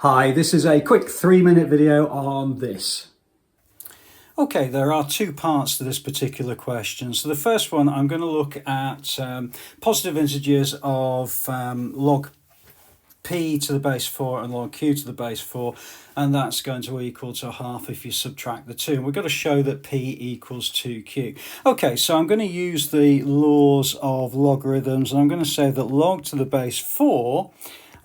Hi, this is a quick 3-minute video on this. Okay, there are two parts to this particular question. So the first one, I'm going to look at positive integers of log p to the base 4 and log q to the base 4, and that's going to equal to half if you subtract the two. And we've got to show that p equals 2q. Okay, so I'm going to use the laws of logarithms, and I'm going to say that log to the base 4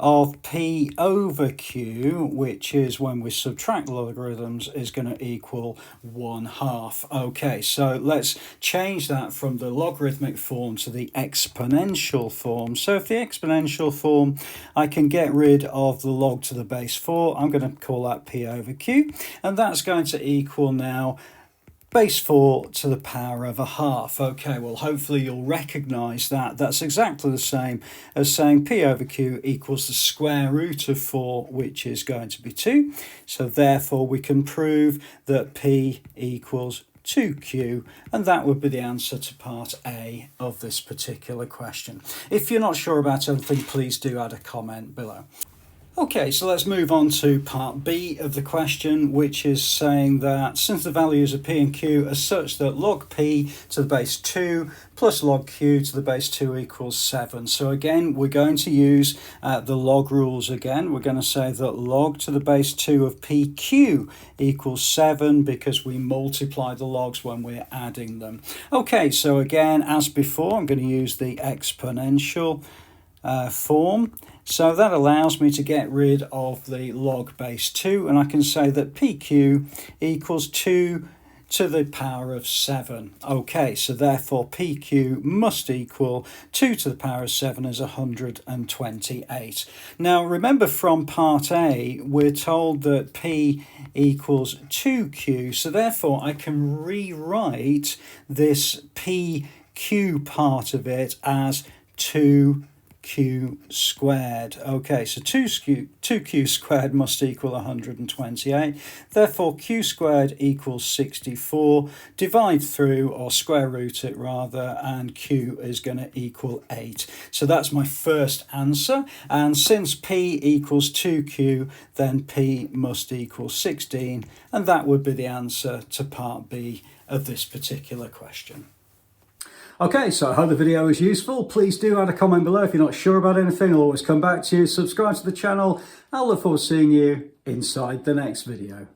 of p over q, which is when we subtract logarithms, is going to equal 1/2. Okay, so let's change that from the logarithmic form to the exponential form. So if the exponential form, I can get rid of the log to the base 4. I'm going to call that p over q, and that's going to equal now base 4 to the power of 1/2. Okay, well, hopefully you'll recognise that that's exactly the same as saying p over q equals the square root of 4, which is going to be 2. So therefore we can prove that p equals 2q, and that would be the answer to part A of this particular question. If you're not sure about anything, please do add a comment below. Okay, so let's move on to part B of the question, which is saying that since the values of p and q are such that log p to the base 2 plus log q to the base 2 equals 7. So again, we're going to use the log rules again. We're going to say that log to the base 2 of pq equals 7 because we multiply the logs when we're adding them. Okay, so again, as before, I'm going to use the exponential form. So that allows me to get rid of the log base 2, and I can say that pq equals 2 to the power of 7. Okay, so therefore pq must equal 2 to the power of 7 is 128. Now remember, from part A we're told that p equals 2q, so therefore I can rewrite this pq part of it as 2q squared. Okay, so 2q squared must equal 128. Therefore, q squared equals 64. Divide through, or square root it rather, and q is going to equal 8. So that's my first answer. And since p equals 2q, then p must equal 16. And that would be the answer to part B of this particular question. Okay, so I hope the video was useful. Please do add a comment below if you're not sure about anything. I'll always come back to you. Subscribe to the channel. I'll look forward to seeing you inside the next video.